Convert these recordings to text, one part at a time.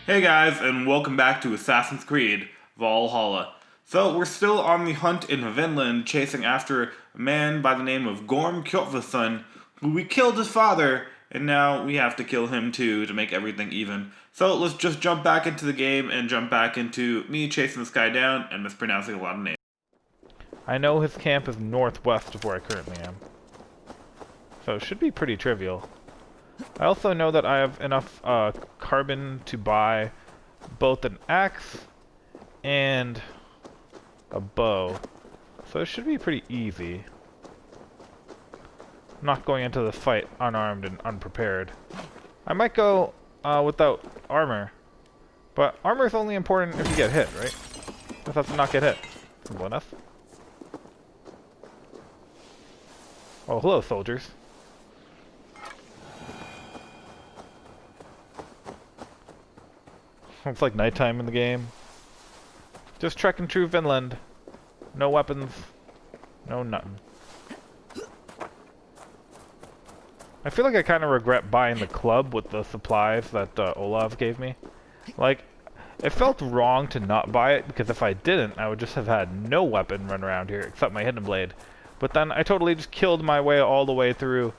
Hey guys, and welcome back to Assassin's Creed Valhalla. So, we're still on the hunt in Vinland, chasing after a man by the name of Gorm Kjotvason, who we killed his father, and now we have to kill him too to make everything even. So, let's just jump back into the game and jump back into me chasing this guy down and mispronouncing a lot of names. I know his camp is northwest of where I currently am, so it should be pretty trivial. I also know that I have enough carbon to buy both an axe and a bow, so it should be pretty easy. I'm not going into the fight unarmed and unprepared. I might go without armor, but armor is only important if you get hit, right? Just have to not get hit. Simple enough. Oh, hello, soldiers. It's like nighttime in the game. Just trekking through Vinland. No weapons. No nothing. I feel like I kind of regret buying the club with the supplies that Olav gave me. Like, it felt wrong to not buy it, because if I didn't, I would just have had no weapon run around here except my hidden blade. But then I totally just killed my way all the way through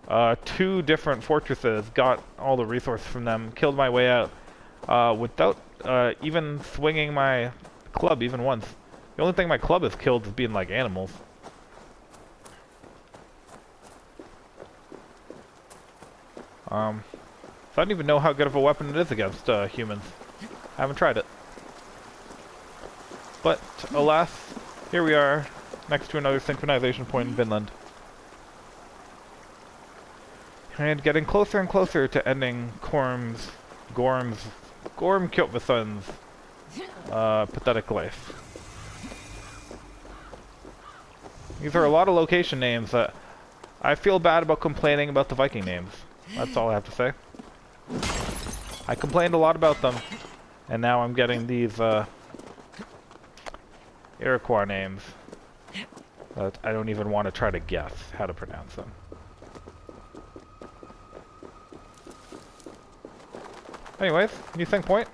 2 different fortresses, got all the resources from them, killed my way out. Without even swinging my club even once. The only thing my club has killed is being like animals. So I don't even know how good of a weapon it is against humans. I haven't tried it. But alas, here we are, next to another synchronization point in Vinland. And getting closer and closer to ending Gorm Kjotvison's pathetic life. These are a lot of location names that I feel bad about complaining about the Viking names. That's all I have to say. I complained a lot about them, and now I'm getting these Iroquois names that I don't even want to try to guess how to pronounce them. Anyways, new sync point.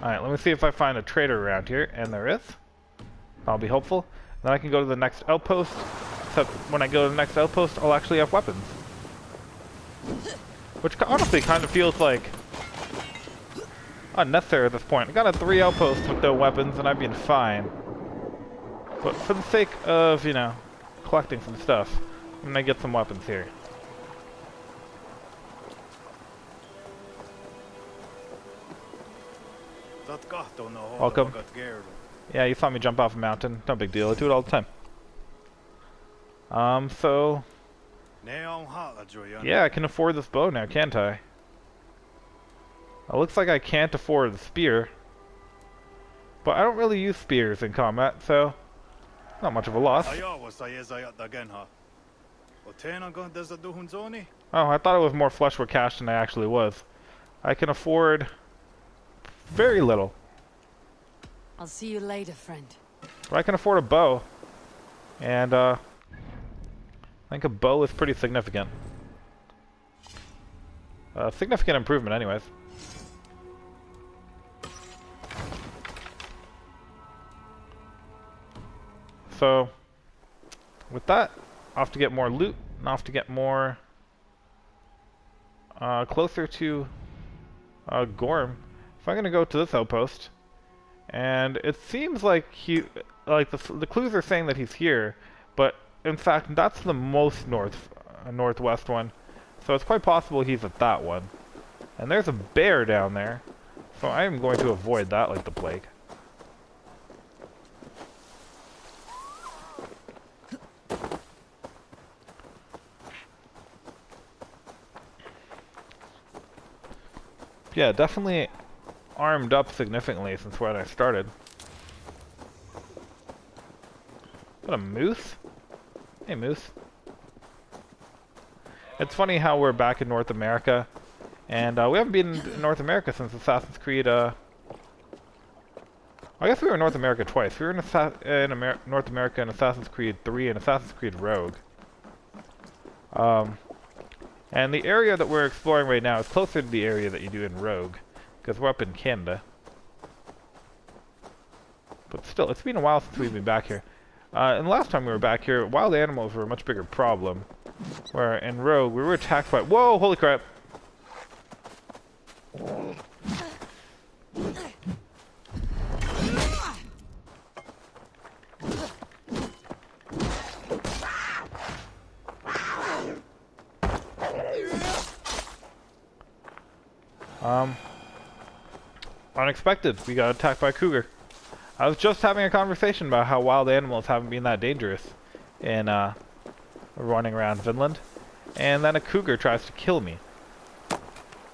Alright, let me see if I find a trader around here, and there is. That'll be helpful. Then I can go to the next outpost, except when I go to the next outpost, I'll actually have weapons. Which honestly kind of feels like unnecessary at this point. I got a 3 outposts with no weapons, and I've been fine. But for the sake of, you know, collecting some stuff, I'm gonna get some weapons here. Welcome. Yeah, you saw me jump off a mountain. No big deal. I do it all the time. So... yeah, I can afford this bow now, can't I? It looks like I can't afford the spear. But I don't really use spears in combat, so... not much of a loss. Oh, I thought it was more flush with cash than I actually was. I can afford... very little. I'll see you later, friend. But I can afford a bow. And, I think a bow is pretty significant. Significant improvement, anyways. So, with that, off to get more loot, and off to get more, closer to, Gorm. So I'm gonna go to this outpost, and it seems like the clues are saying that he's here, but in fact that's the most northwest one, so it's quite possible he's at that one. And there's a bear down there, so I am going to avoid that like the plague. Yeah, definitely armed up significantly since when I started. Is that a moose? Hey, moose. It's funny how we're back in North America, and we haven't been in North America since Assassin's Creed, I guess we were in North America twice. We were in North America in Assassin's Creed 3 and Assassin's Creed Rogue. And the area that we're exploring right now is closer to the area that you do in Rogue, because we're up in Canada. But still, it's been a while since we've been back here. And the last time we were back here, wild animals were a much bigger problem. Where in Rogue, we were attacked by... Whoa, holy crap! Unexpected. We got attacked by a cougar. I was just having a conversation about how wild animals haven't been that dangerous in running around Vinland, and then a cougar tries to kill me.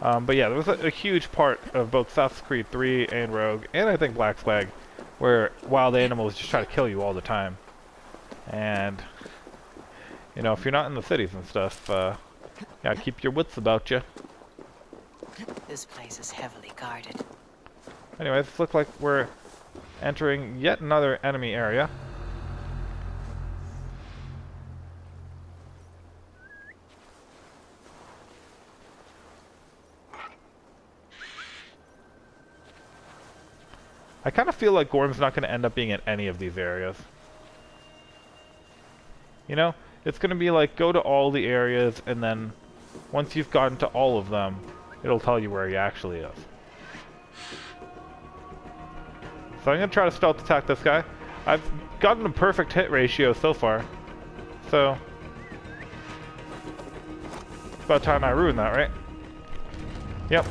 But yeah, there was a huge part of both Assassin's Creed 3 and Rogue, and I think Black Flag, where wild animals just try to kill you all the time. And, you know, if you're not in the cities and stuff, you gotta keep your wits about you. This place is heavily guarded. Anyways, it looks like we're entering yet another enemy area. I kind of feel like Gorm's not going to end up being in any of these areas. You know, it's going to be like, go to all the areas, and then once you've gotten to all of them, it'll tell you where he actually is. So I'm going to try to stealth attack this guy. I've gotten a perfect hit ratio so far. So, it's about time I ruin that, right? Yep.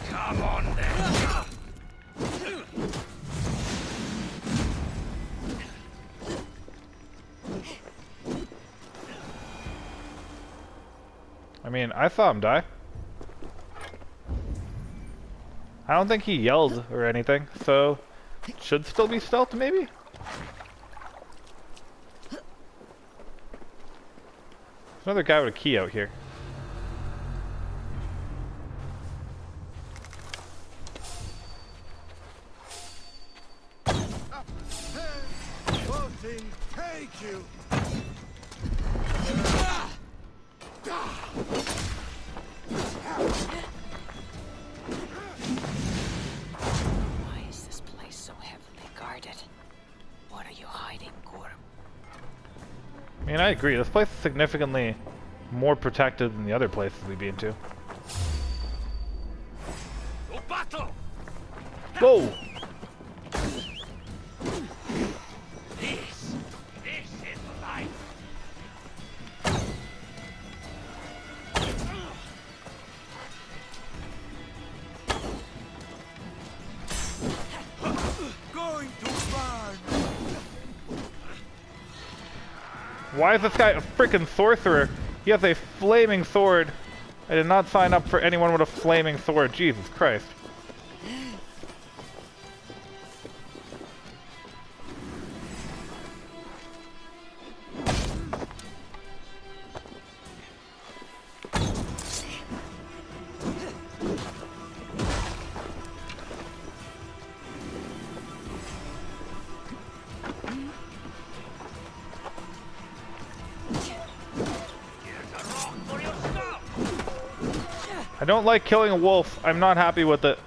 Come on then. I mean, I saw him die. I don't think he yelled or anything, so should still be stealth maybe? There's another guy with a key out here. Take you. Why is this place so heavily guarded? What are you hiding, Gorm? I mean, I agree. This place is significantly more protected than the other places we've been to. No battle. Whoa! This is life. Going to burn. Why is this guy a freaking sorcerer? He has a flaming sword. I did not sign up for anyone with a flaming sword. Jesus Christ. I don't like killing a wolf. I'm not happy with it.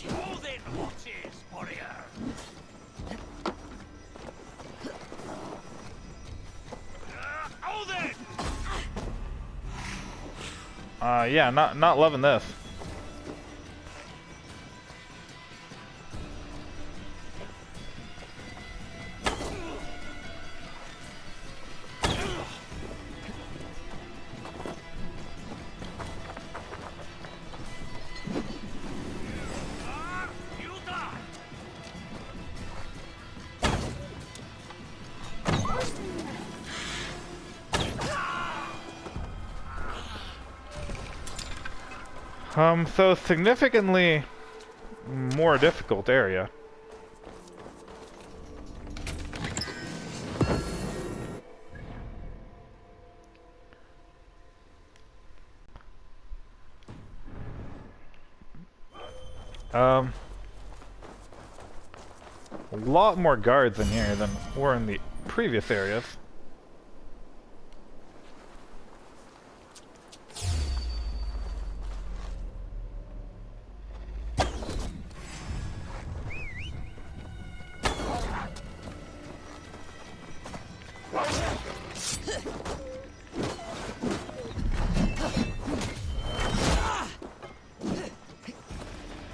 Hold it, watches, warrior. Hold it. Yeah, not loving this. You die. So significantly more difficult area. A lot more guards in here than were in the previous areas.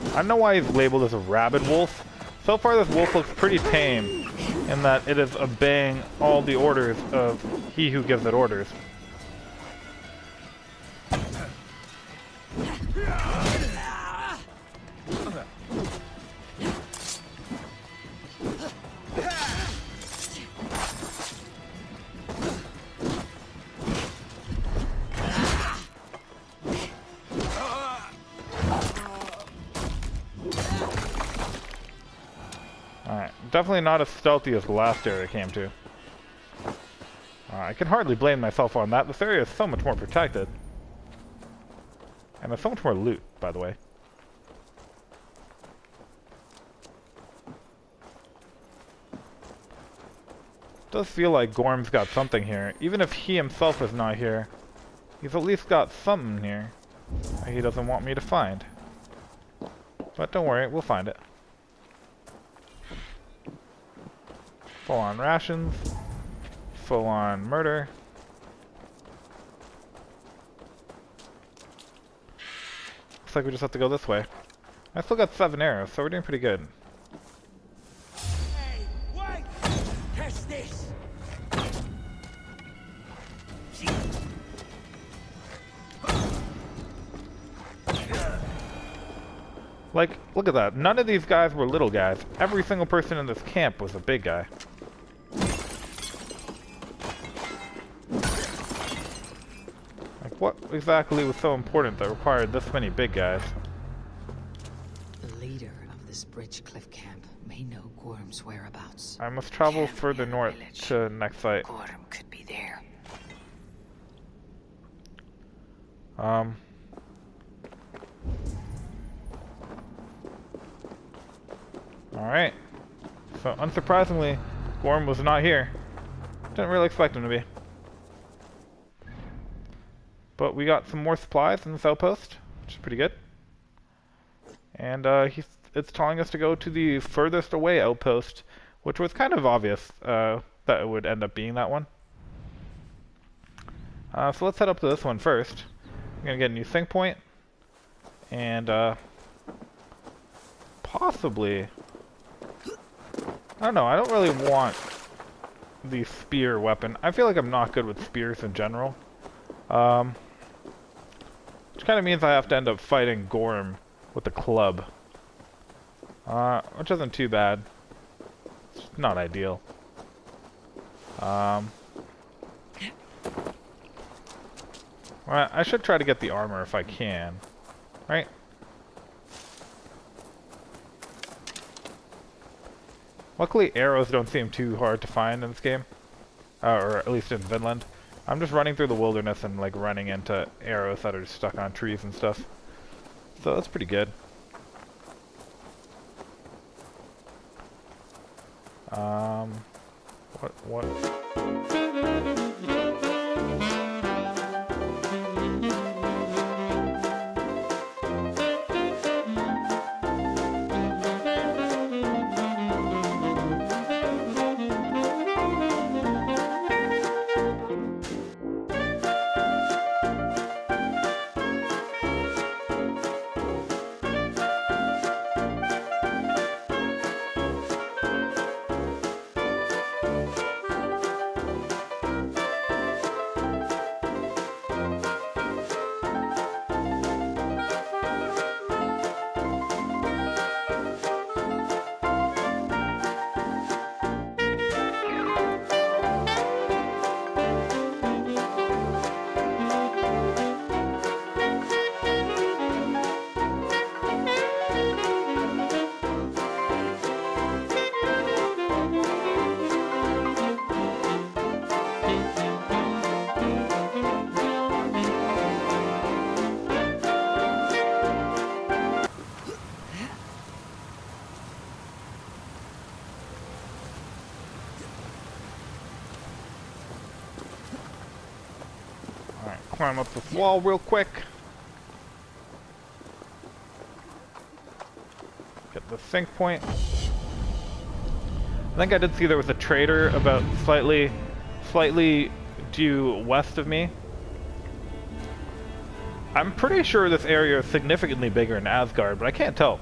I don't know why he's labeled as a rabid wolf. So far this wolf looks pretty tame in that it is obeying all the orders of he who gives it orders. Definitely not as stealthy as the last area I came to. I can hardly blame myself on that. This area is so much more protected. And there's so much more loot, by the way. Does feel like Gorm's got something here. Even if he himself is not here, he's at least got something here that he doesn't want me to find. But don't worry, we'll find it. Full-on rations, full-on murder. Looks like we just have to go this way. I still got 7 arrows, so we're doing pretty good. Hey, wait! Catch this! Like, look at that. None of these guys were little guys. Every single person in this camp was a big guy. Like, what exactly was so important that required this many big guys? The leader of this bridge cliff camp may know Gorm's whereabouts. I must travel Camp further near north village. to next site. Gorm could be there. Alright. So, unsurprisingly, Gorm was not here. Didn't really expect him to be. But we got some more supplies in this outpost, which is pretty good. And it's telling us to go to the furthest away outpost, which was kind of obvious that it would end up being that one. So let's head up to this one first. I'm going to get a new sync point. And possibly... I don't know, I don't really want the spear weapon. I feel like I'm not good with spears in general. Which kind of means I have to end up fighting Gorm with the club. Which isn't too bad. It's not ideal. Well, I should try to get the armor if I can. Right? Luckily, arrows don't seem too hard to find in this game. Or at least in Vinland. I'm just running through the wilderness and like running into arrows that are stuck on trees and stuff. So that's pretty good. What? climb up this wall real quick. Get the sync point. I think I did see there was a trader about slightly due west of me. I'm pretty sure this area is significantly bigger in Asgard, but I can't tell.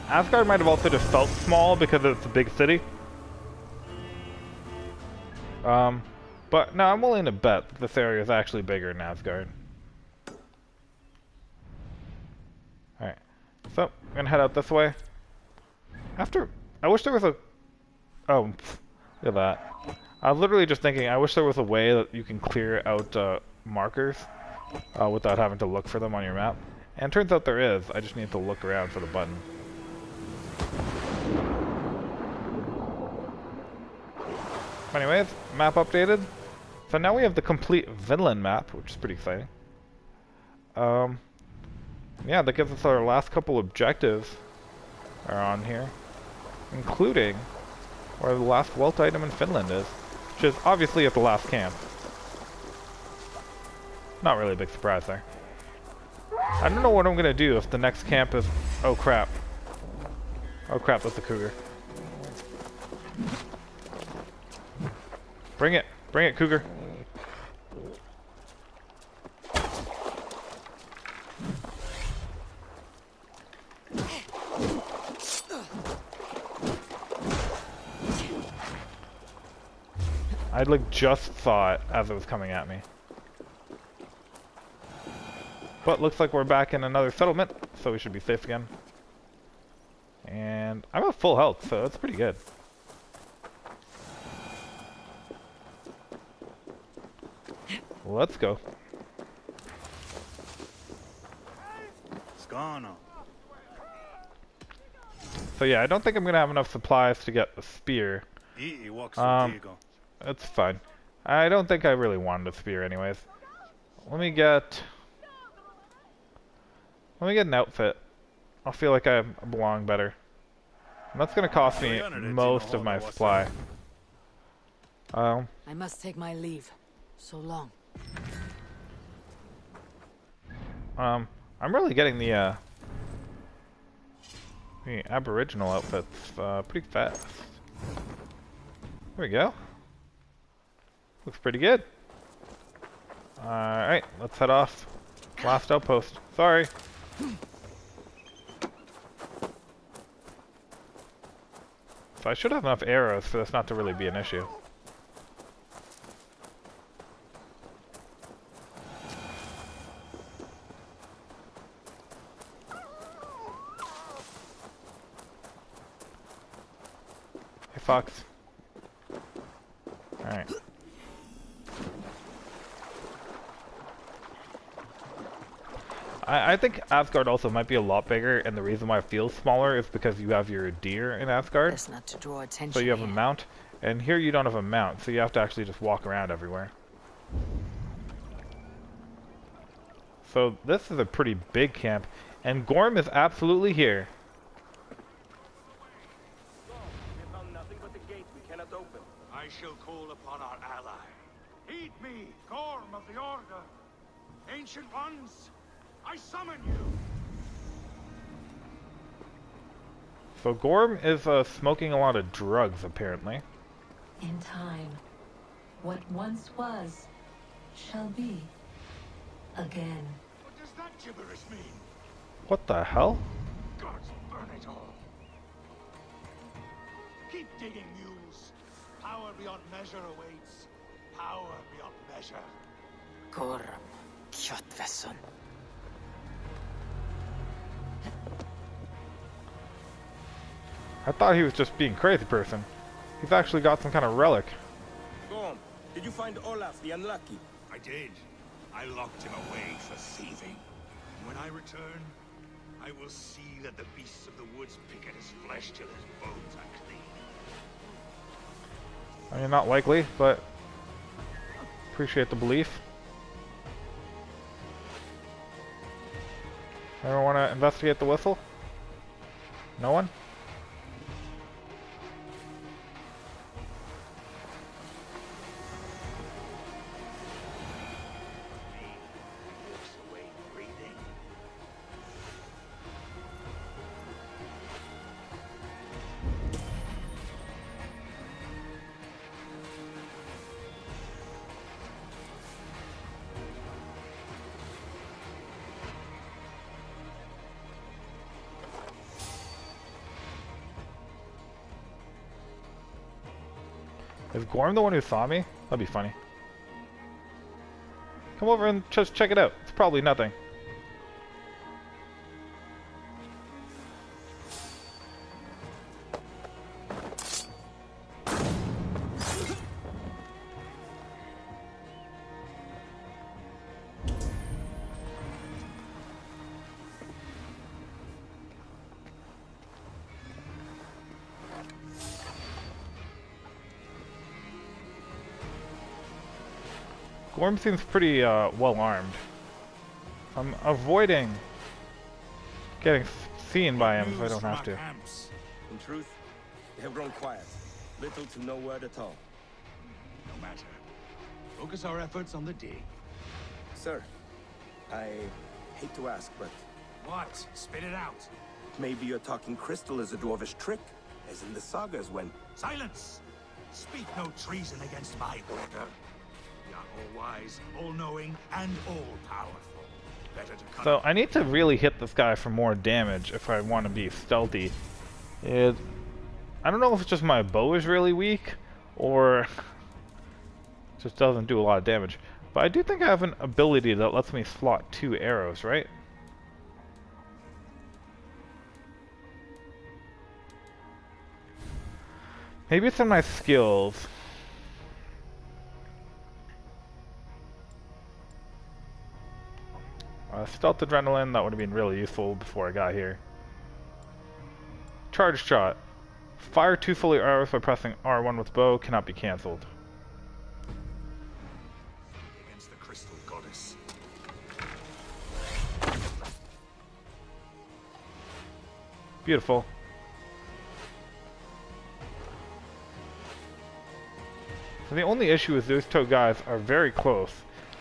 Asgard might have also just felt small because it's a big city. But no, I'm willing to bet that this area is actually bigger in Asgard. Alright, so I'm gonna head out this way. I wish there was a... Oh, look at that. I was literally just thinking, I wish there was a way that you can clear out markers without having to look for them on your map. And it turns out there is, I just need to look around for the button. Anyways, map updated. So now we have the complete Vinland map, which is pretty exciting. Yeah, that gives us our last couple objectives are on here, including where the last wealth item in Finland is, which is obviously at the last camp. Not really a big surprise there. I don't know what I'm gonna do if the next camp is... Oh crap. Oh crap, that's a cougar. Bring it, cougar. I like just saw it as it was coming at me. But looks like we're back in another settlement, so we should be safe again. And I'm at full health, so that's pretty good. Let's go. So yeah, I don't think I'm gonna have enough supplies to get the spear. That's fine. I don't think I really wanted a spear anyways. Let me get an outfit. I feel like I belong better. And that's gonna cost me most of my supply. I must take my leave. So long. I'm really getting the Aboriginal outfits pretty fast. There we go. Looks pretty good. Alright, let's head off. Last outpost. Sorry. So I should have enough arrows for this not to really be an issue. Hey, Fox. Alright. I think Asgard also might be a lot bigger, and the reason why it feels smaller is because you have your deer in Asgard. Best not to draw attention. So you have a mount, and here you don't have a mount, so you have to actually just walk around everywhere. So this is a pretty big camp, and Gorm is absolutely here. We found nothing but the gate we cannot open. I shall call upon our ally. Heed me, Gorm of the Order. Ancient ones, I summon you. So Gorm is smoking a lot of drugs, apparently. In time, what once was, shall be, again. What does that gibberish mean? What the hell? Gods burn it all. Keep digging, mules. Power beyond measure awaits. Power beyond measure. Gorm Kjotveson. I thought he was just being a crazy person. He's actually got some kind of relic. Gorm, did you find Olaf the Unlucky? I did. I locked him away for thieving. When I return, I will see that the beasts of the woods pick at his flesh till his bones are clean. I mean, not likely, but appreciate the belief. Anyone want to investigate the whistle? No one? Is Gorm the one who saw me? That'd be funny. Come over and just check it out. It's probably nothing. Gorm seems pretty well armed. I'm avoiding getting seen by him if I don't have to. In truth, they have grown quiet. Little to no word at all. No matter. Focus our efforts on the dig. Sir, I hate to ask, but What? Spit it out. maybe you're talking crystal as a dwarvish trick, as in the sagas when... Silence! Speak no treason against my order. We are all-wise, all-knowing, and all-powerful. Better to cut... So I need to really hit this guy for more damage if I want to be stealthy. I don't know if it's just my bow is really weak, or it just doesn't do a lot of damage. But I do think I have an ability that lets me slot 2 arrows, right? Maybe it's in my skills. Stealth adrenaline, that would have been really useful before I got here. Charge shot. Fire 2 fully arrows by pressing R1 with bow, cannot be cancelled. Against the crystal goddess. Beautiful. So the only issue is those 2 guys are very close.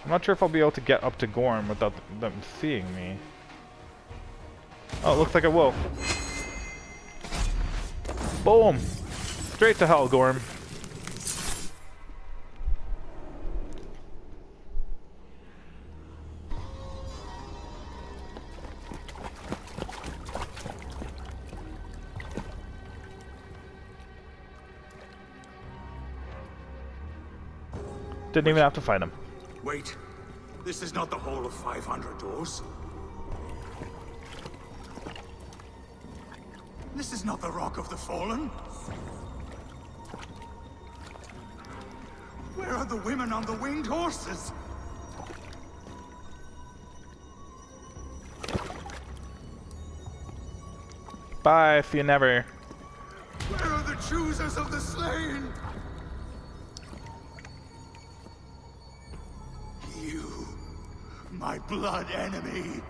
I'm not sure if I'll be able to get up to Gorm without them seeing me. Oh, it looks like I will. Boom! Straight to hell, Gorm. Didn't even have to fight him. Wait. This is not the Hall of 500 Doors. This is not the Rock of the Fallen. Where are the women on the winged horses? Bye, see you never. Where are the choosers of the slain? You, my blood enemy.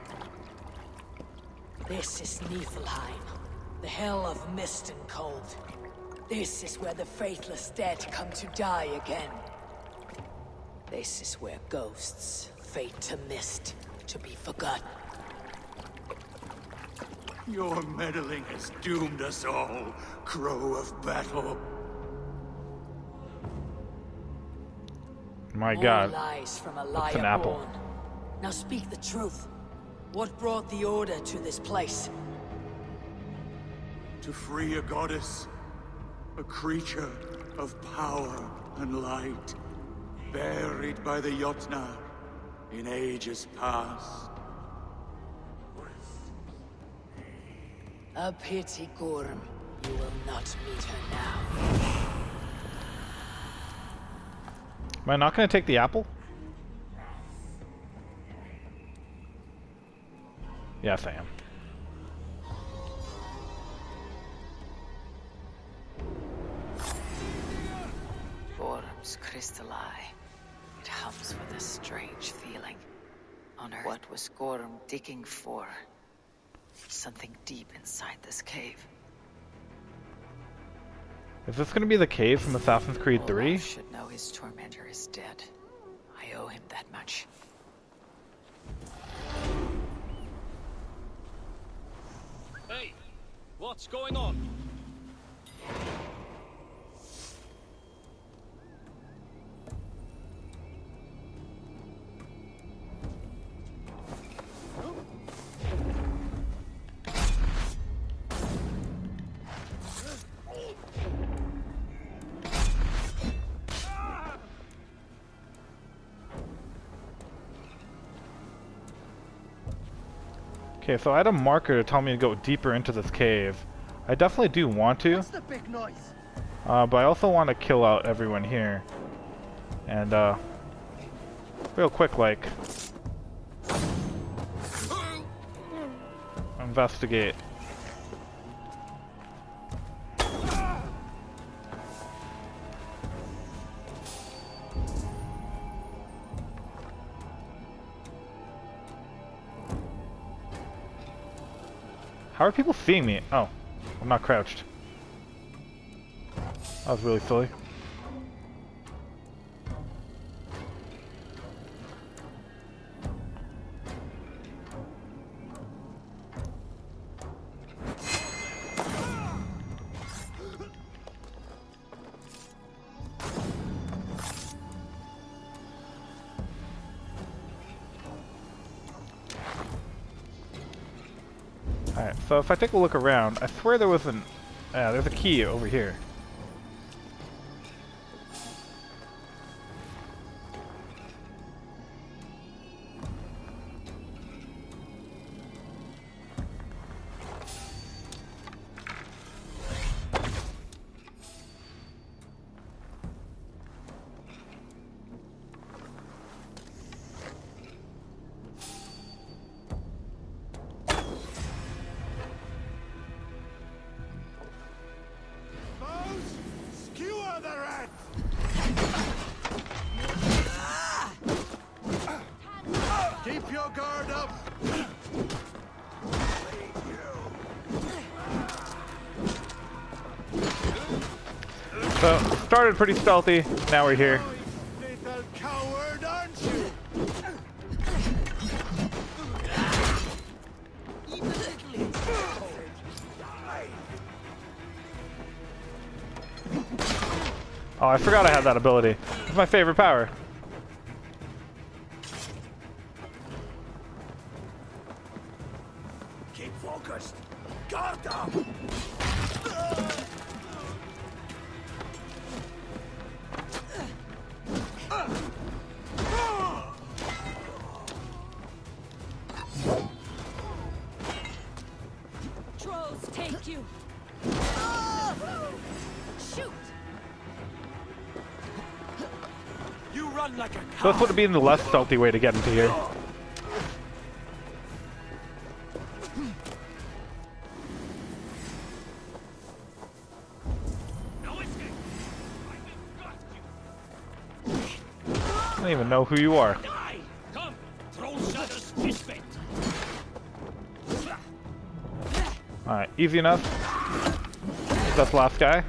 This is Niflheim, the hell of mist and cold. This is where the faithless dead come to die again. This is where ghosts fade to mist, to be forgotten. Your meddling has doomed us all, crow of battle. My More god. lies from a It's liar an apple. born. Now speak the truth. What brought the Order to this place? To free a goddess, a creature of power and light, buried by the Jotnar in ages past. A pity, Gorm. You will not meet her now. Am I not going to take the apple? Yes, I am. Gorm's crystal eye. It hums with a strange feeling. On Earth. What was Gorm digging for? Something deep inside this cave. Is this going to be the cave from Assassin's Creed 3? Olaf should know his tormentor is dead. I owe him that much. Hey, what's going on? Okay, so I had a marker to tell me to go deeper into this cave. I definitely do want to. What's the big noise? But I also want to kill out everyone here. And, real quick, like, investigate. How are people seeing me? Oh, I'm not crouched. That was really silly. Alright, so if I take a look around, I swear there was an... Yeah, there's a key over here. Skewer the rat! Keep your guard up! So, started pretty stealthy, now we're here. Little coward, aren't you? Oh, I forgot I had that ability. It's my favorite power. Keep focused! Guard up! Trolls take you. Shoot! You run like a So this would have been the less stealthy way to get into here. I don't even know who you are. Die! Come! Troll shadows fistbait! Alright, easy enough. That's the last guy.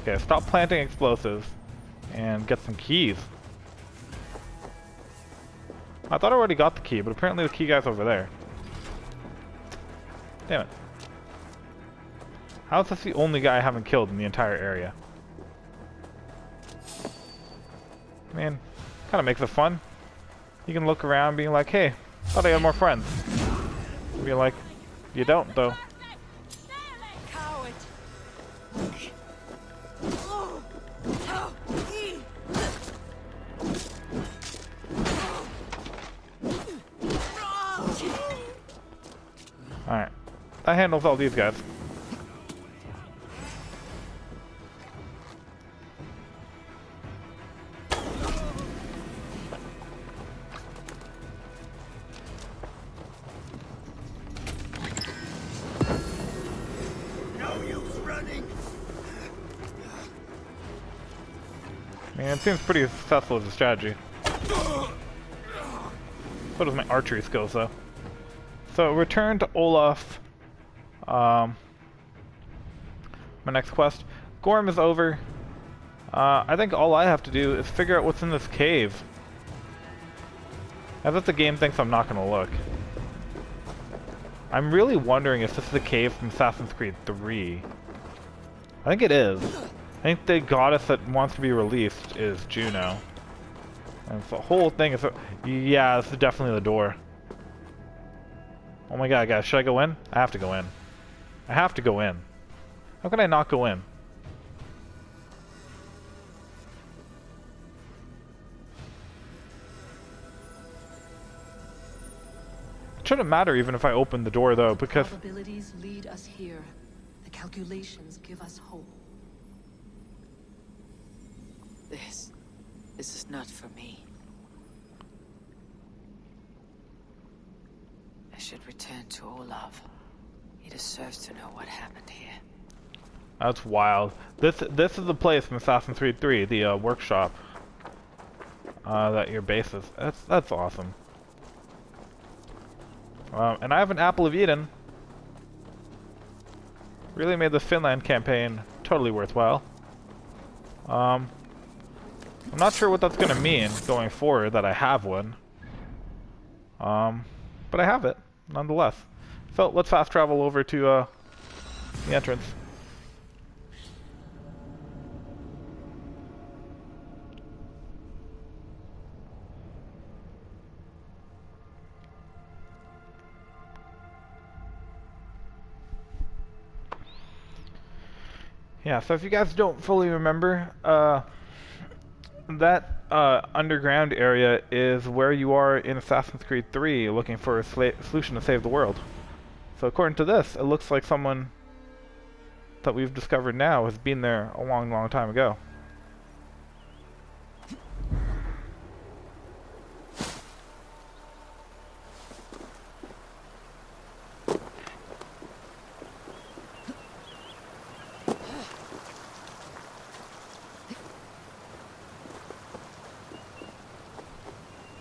Okay, stop planting explosives and get some keys. I thought I already got the key, but apparently the key guy's over there. Damn it. How is this the only guy I haven't killed in the entire area? Man, kind of makes it fun. You can look around being like, hey, thought I had more friends. Be like, you don't though. Coward! Alright. That handles all these guys. No use running! Man, it seems pretty successful as a strategy. So does my archery skills though. So return to Olaf. My next quest. Gorm is over. I think all I have to do is figure out what's in this cave. As if the game thinks I'm not gonna look. I'm really wondering if this is the cave from Assassin's Creed 3. I think it is. I think the goddess that wants to be released is Juno. And the whole thing is... Yeah, this is definitely the door. Oh my god, guys, should I go in? I have to go in. I have to go in. How can I not go in? Shouldn't matter even if I open the door though, because Probabilities lead us here. The calculations give us hope. This is not for me. I should return to Olaf. He deserves to know what happened here. that's wild. This is the place in Assassin's Creed 3, the workshop. That your base is. That's awesome. And I have an Apple of Eden. Really made the Finland campaign totally worthwhile. I'm not sure what that's gonna mean going forward that I have one. But I have it nonetheless. So let's fast travel over to the entrance. Yeah, so if you guys don't fully remember, that underground area is where you are in Assassin's Creed 3 looking for a solution to save the world. So according to this, it looks like someone that we've discovered now has been there a long, long time ago.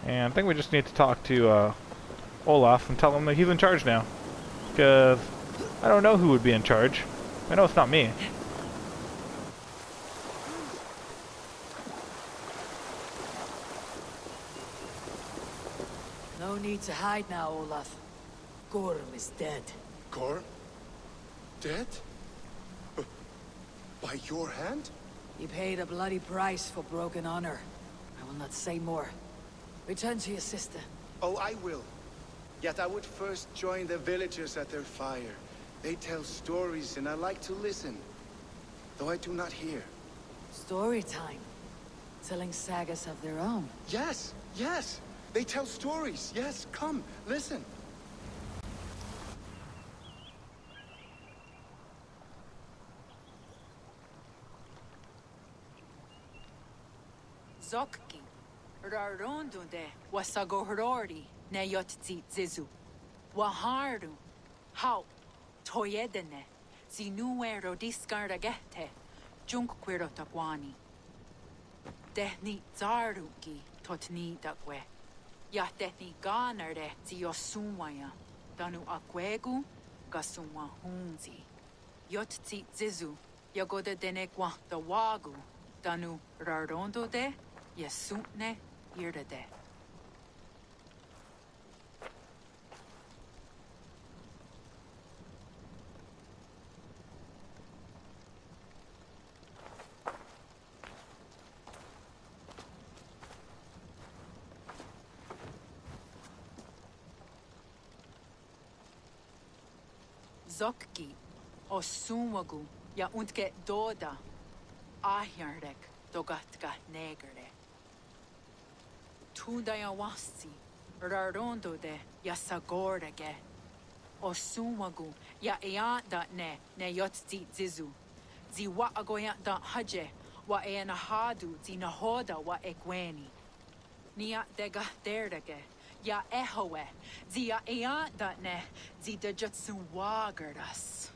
And I think we just need to talk to Olaf and tell him that he's in charge now. Because I don't know who would be in charge. I know it's not me. No need to hide now, Olaf. Gorm is dead. Gorm? Dead? By your hand? He paid a bloody price for broken honor. I will not say more. Return to your sister. Oh, I will. Yet I would first join the villagers at their fire. They tell stories and I like to listen. Though I do not hear. Story time. Telling sagas of their own. Yes, yes! They tell stories. Yes, come, listen. Zokki. Rarondunde. Wasagohorori. Neyotzi zizu. Waharu. How. Toyedene. Zinuero discardagete. Junkquiro takwani. Dehni zaruki. Totni dakwe. Yatehni ganarde ziosumwaya. Danu akwegu. Gasumwa hunzi. Yotzi zizu. Yagoda denekwa the wagu. Danu rarondo de. Yesutne irdade. Zokki, Osumagu, ja untke doda, ahjardek, dogatka negerde. Tudaya wasti, rarondo de, ja sagordege. Osumagu, ja eanda ne yotzi zizu. Zi wa agoya da haje, wa enahadu, zi nahoda wa egweni. Nia dega derdege. Ja ehoe, zia eanda ne, zi de jutsu wagardas.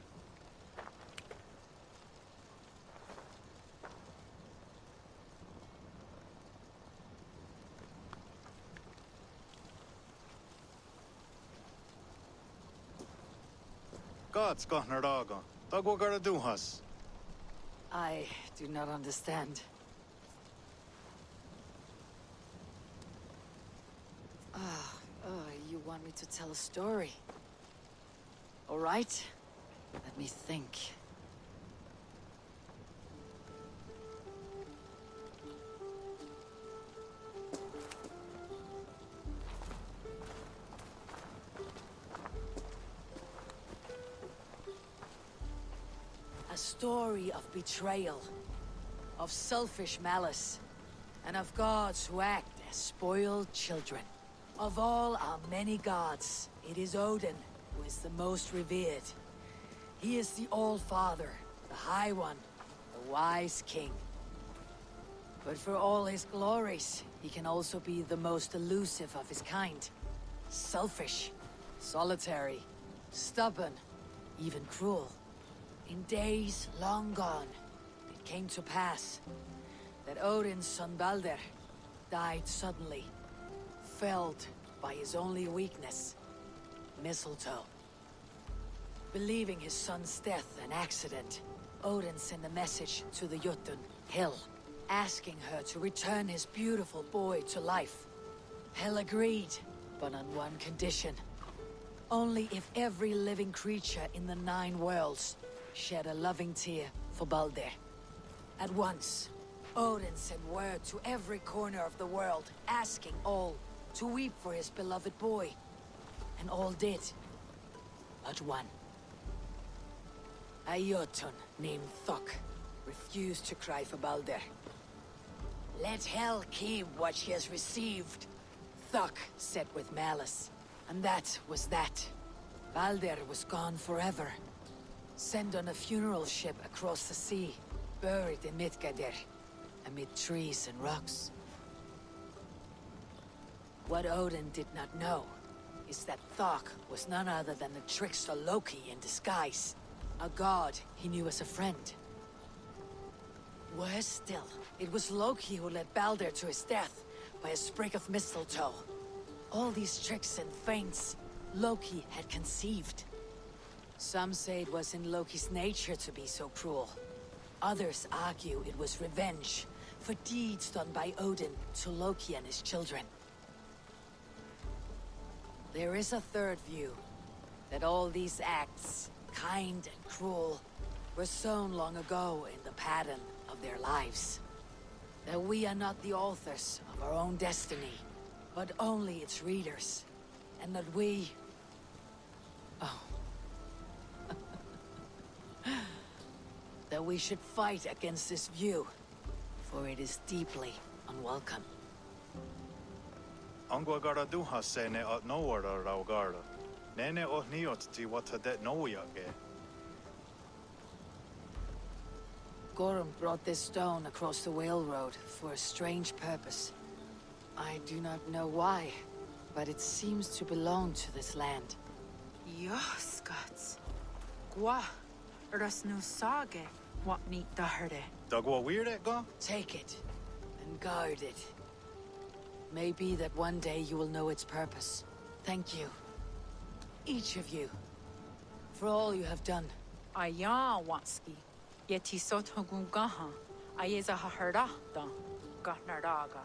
God's got her dog on. Dog what gotta do us? I do not understand. You want me to tell a story? All right. Let me think. A story of betrayal, of selfish malice, and of gods who act as spoiled children. Of all our many gods, it is Odin who is the most revered. He is the All-Father, the High One, the Wise King. But for all his glories, he can also be the most elusive of his kind. Selfish, solitary, stubborn, even cruel. In days long gone, it came to pass that Odin's son Balder died suddenly, felled by his only weakness, mistletoe. Believing his son's death an accident, Odin sent a message to the Jotun, Hel, asking her to return his beautiful boy to life. Hel agreed, but on one condition. Only if every living creature in the 9 worlds shed a loving tear for Balder. At once, Odin sent word to every corner of the world, asking all to weep for his beloved boy. And all did, but one. A Jotun named Thok refused to cry for Balder. Let Hel keep what she has received, Thok said with malice. And that was that. Balder was gone forever. Sent on a funeral ship across the sea, buried in Midgardr, amid trees and rocks. What Odin did not know is that Thok was none other than the trickster Loki in disguise. A god he knew as a friend. Worse still, it was Loki who led Balder to his death by a sprig of mistletoe. All these tricks and feints Loki had conceived. Some say it was in Loki's nature to be so cruel. Others argue it was revenge for deeds done by Odin to Loki and his children. There is a third view, that all these acts, kind and cruel, were sown long ago in the pattern of their lives. That we are not the authors of our own destiny, but only its readers. And that we... Oh. That we should fight against this view, for it is deeply unwelcome. Angwagara duhasene at nowara raugara. Nene oh niot ti watadet noyage. Gorm brought this stone across the Whale Road for a strange purpose. I do not know why, but it seems to belong to this land. Yoskats. Gwa. Rasnu sage. What neat daherde. Dagwa weird it go? Take it, and guard it. Maybe that one day you will know its purpose. Thank you. Each of you. For all you have done. Aya wanski. Yeti sot hugungaha. Ayeza haherda. Gatnardaga.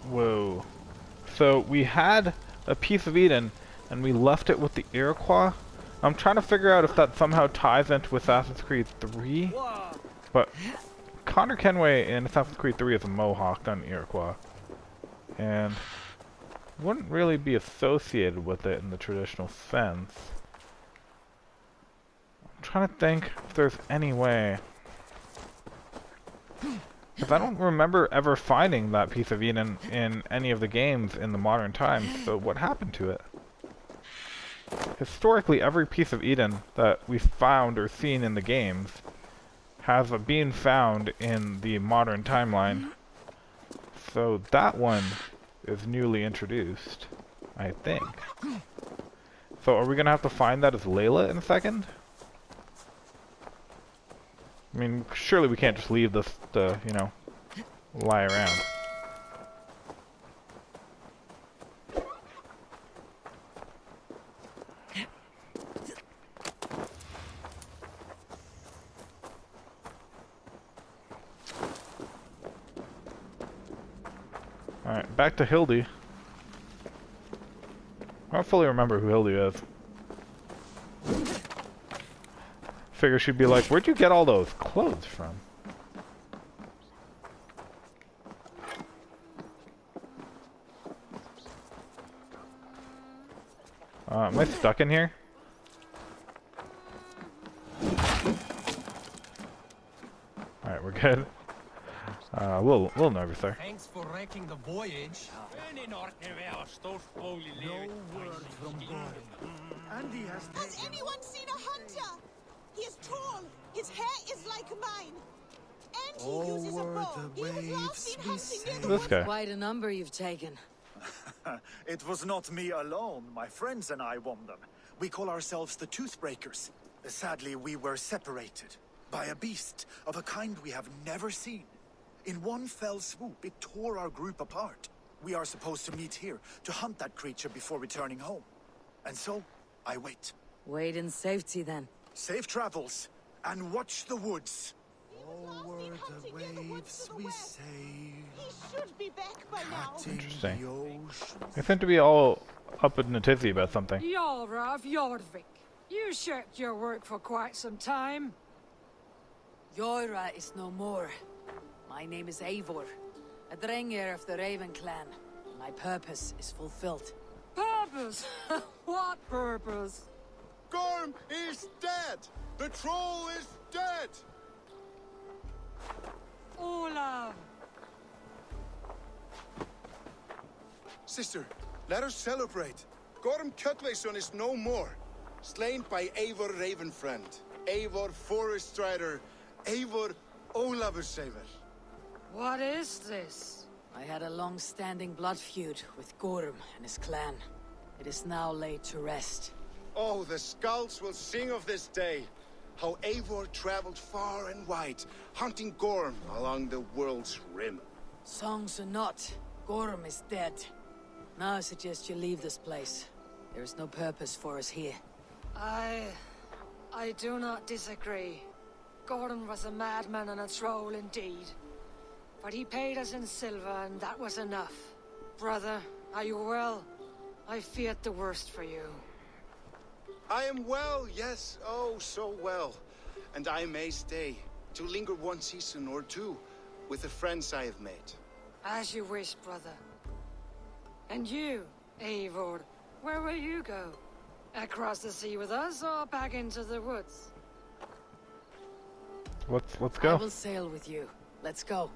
Whoa. So we had a piece of Eden, and we left it with the Iroquois. I'm trying to figure out if that somehow ties into Assassin's Creed 3. But Connor Kenway in Assassin's Creed 3 is a Mohawk, not an Iroquois. And wouldn't really be associated with it in the traditional sense. I'm trying to think if there's any way. Because I don't remember ever finding that piece of Eden in any of the games in the modern times, so what happened to it? Historically, every piece of Eden that we've found or seen in the games has been found in the modern timeline. So that one is newly introduced, I think. So are we going to have to find that as Layla in a second? I mean, surely we can't just leave this to, you know, lie around. Alright, back to Hildy. I don't fully remember who Hildy is. Figure she'd be like, where'd you get all those clothes from? Am I stuck in here? good. A little nervous there. Thanks for wrecking the voyage. No word from God. And he has Has anyone seen a hunter? He is tall. His hair is like mine. And he uses a bow. He has last been hunting near the This guy. Quite a number you've taken. It was not me alone. My friends and I won them. We call ourselves the Toothbreakers. Sadly, we were separated by a beast of a kind we have never seen. In one fell swoop, it tore our group apart. We are supposed to meet here to hunt that creature before returning home. And so, I wait. Wait in safety then. Safe travels, and watch the woods. Over the waves we sail. He should be back by now. Interesting. They seem to be all up in a tizzy about something. Jarra of Jorvik. You shirked your work for quite some time. Jorah is no more. My name is Eivor, a Drengir of the Raven clan. My purpose is fulfilled. Purpose? What purpose? Gorm is dead! The troll is dead! Olav. Sister, let us celebrate. Gorm Kjötveson is no more. Slain by Eivor Ravenfriend, Eivor Forest Strider, Eivor Ólafursaver. What is this? I had a long-standing blood feud with Gorm and his clan. It is now laid to rest. Oh, the skulls will sing of this day. How Eivor traveled far and wide, hunting Gorm along the world's rim. Songs or not, Gorm is dead. Now I suggest you leave this place. There is no purpose for us here. I do not disagree. Gordon was a madman and a troll indeed. But he paid us in silver, and that was enough. Brother, are you well? I feared the worst for you. I am well, yes, oh, so well. And I may stay, to linger one season or two, with the friends I have made. As you wish, brother. And you, Eivor, where will you go? Across the sea with us, or back into the woods? Let's I go. will sail with you. Let's go.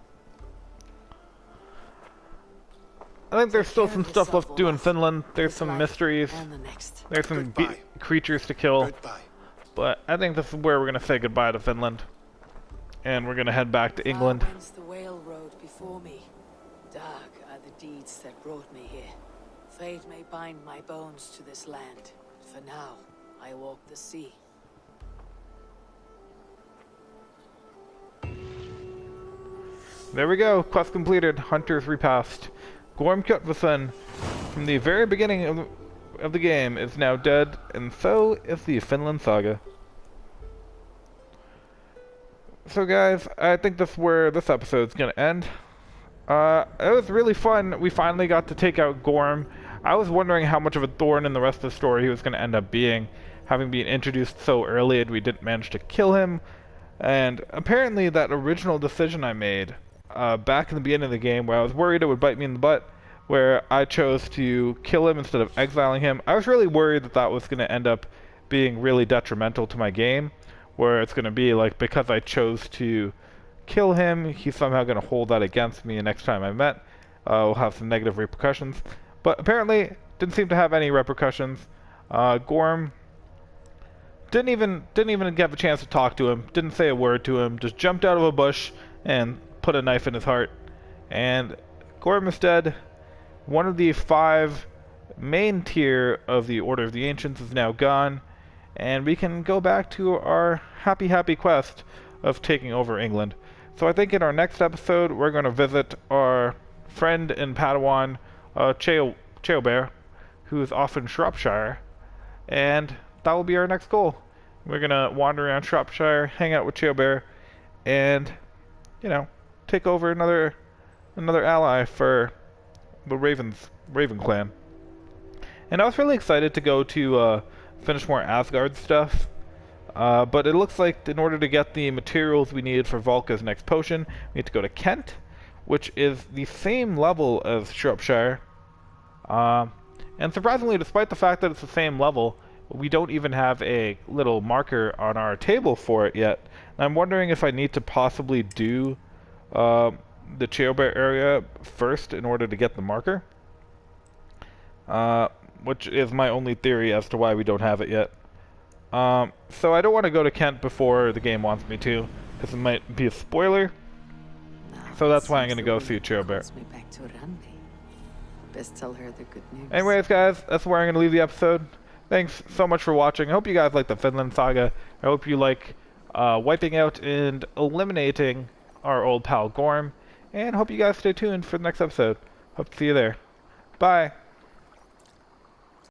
I think there's still some stuff left to do in Finland. There's some mysteries. And the next. There's some Goodbye. creatures to kill. Goodbye. But I think this is where we're gonna say goodbye to Finland. And we're gonna head back to England. Far wends the whale road before me. Dark are the deeds that brought me here. Fate may bind my bones to this land. For now, I walk the sea. There we go. Quest completed. Hunter's Repast. Gorm Kjötveson, from the very beginning of the game, is now dead, and so is the Finland saga. So guys, I think that's where this episode's gonna end. It was really fun. We finally got to take out Gorm. I was wondering how much of a thorn in the rest of the story he was gonna end up being, having been introduced so early and we didn't manage to kill him. And apparently that original decision I made back in the beginning of the game, where I was worried it would bite me in the butt, where I chose to kill him instead of exiling him, I was really worried that that was going to end up being really detrimental to my game, where it's going to be like, because I chose to kill him, he's somehow going to hold that against me, and next time I met, will have some negative repercussions. But apparently, didn't seem to have any repercussions. Gorm didn't even get a chance to talk to him, didn't say a word to him, just jumped out of a bush and put a knife in his heart. And Gorm is dead. One of the 5 main tier of the Order of the Ancients is now gone, and we can go back to our happy quest of taking over England. So I think in our next episode we're going to visit our friend in Padawan, Ceolbear, who is off in Shropshire, and that will be our next goal. We're going to wander around Shropshire, hang out with Ceolbear, and, you know, take over another ally for the Raven clan. And I was really excited to go to finish more Asgard stuff, but it looks like in order to get the materials we needed for Volka's next potion, we need to go to Kent, which is the same level as Shropshire. And surprisingly, despite the fact that it's the same level, we don't even have a little marker on our table for it yet. And I'm wondering if I need to possibly do the Chairbear area first in order to get the marker. Which is my only theory as to why we don't have it yet. So I don't want to go to Kent before the game wants me to, because it might be a spoiler. So that's why I'm going to go see Chairbear. Best tell her the good news. Anyways, guys, that's where I'm going to leave the episode. Thanks so much for watching. I hope you guys like the Finland saga. I hope you like wiping out and eliminating our old pal Gorm. And hope you guys stay tuned for the next episode. Hope to see you there. Bye.